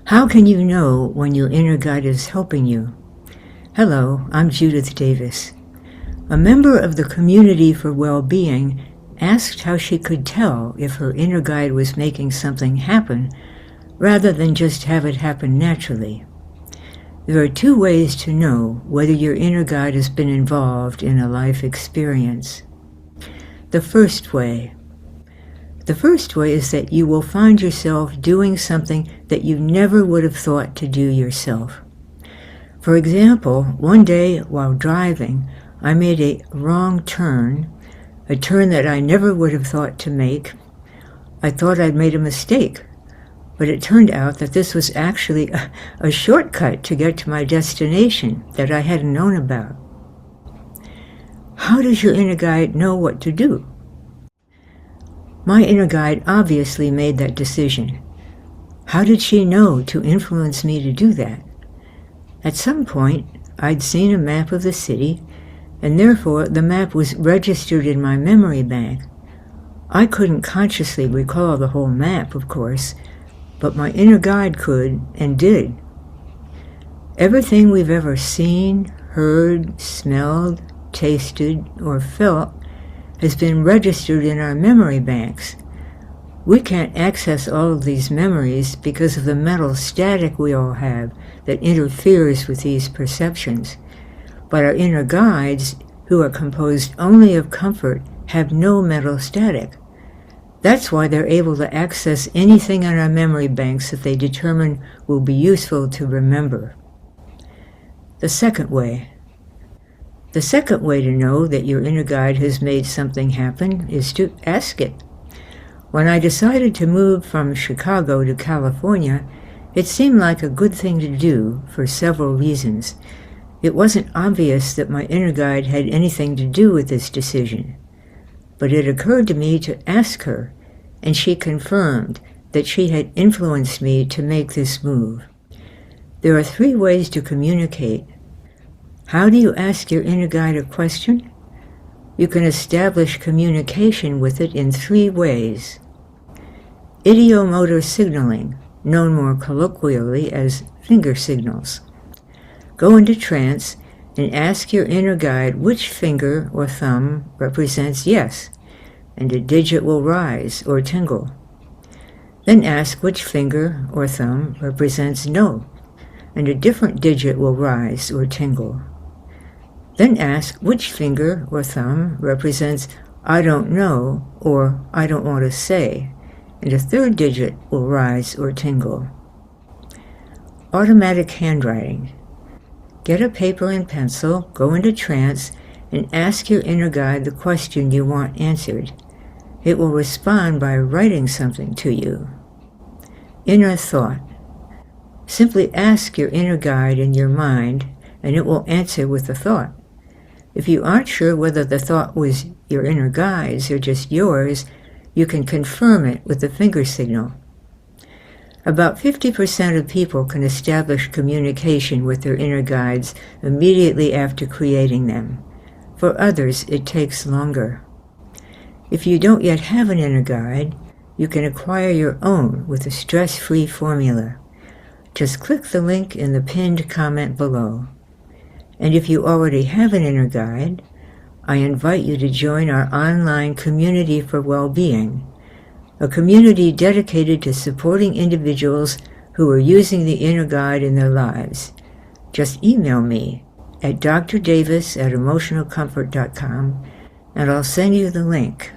How can you know when your inner guide is helping you? Hello, I'm Judith Davis. A member of the Community for Well-Being asked how she could tell if her inner guide was making something happen rather than just have it happen naturally. There are two ways to know whether your inner guide has been involved in a life experience. The first way is that you will find yourself doing something that you never would have thought to do yourself. For example, one day while driving, I made a wrong turn, a turn that I never would have thought to make. I thought I'd made a mistake, but it turned out that this was actually a shortcut to get to my destination that I hadn't known about. How does your inner guide know what to do? My inner guide obviously made that decision. How did she know to influence me to do that? At some point, I'd seen a map of the city, and therefore the map was registered in my memory bank. I couldn't consciously recall the whole map, of course, but my inner guide could and did. Everything we've ever seen, heard, smelled, tasted, or felt has been registered in our memory banks. We can't access all of these memories because of the mental static we all have that interferes with these perceptions. But our inner guides, who are composed only of comfort, have no mental static. That's why they're able to access anything in our memory banks that they determine will be useful to remember. The second way to know that your inner guide has made something happen is to ask it. When I decided to move from Chicago to California, it seemed like a good thing to do for several reasons. It wasn't obvious that my inner guide had anything to do with this decision, but it occurred to me to ask her, and she confirmed that she had influenced me to make this move. There are 3 ways to communicate. How do you ask your inner guide a question? You can establish communication with it in 3 ways. Ideomotor signaling, known more colloquially as finger signals. Go into trance and ask your inner guide which finger or thumb represents yes, and a digit will rise or tingle. Then ask which finger or thumb represents no, and a different digit will rise or tingle. Then ask which finger or thumb represents I don't know or I don't want to say, and a third digit will rise or tingle. Automatic handwriting. Get a paper and pencil, go into trance, and ask your inner guide the question you want answered. It will respond by writing something to you. Inner thought. Simply ask your inner guide in your mind, and it will answer with the thought. If you aren't sure whether the thought was your inner guide's or just yours, you can confirm it with the finger signal. About 50% of people can establish communication with their inner guides immediately after creating them. For others, it takes longer. If you don't yet have an inner guide, you can acquire your own with a stress-free formula. Just click the link in the pinned comment below. And if you already have an inner guide, I invite you to join our online Community for Well-Being, a community dedicated to supporting individuals who are using the inner guide in their lives. Just email me at drdavis@emotionalcomfort.com, and I'll send you the link.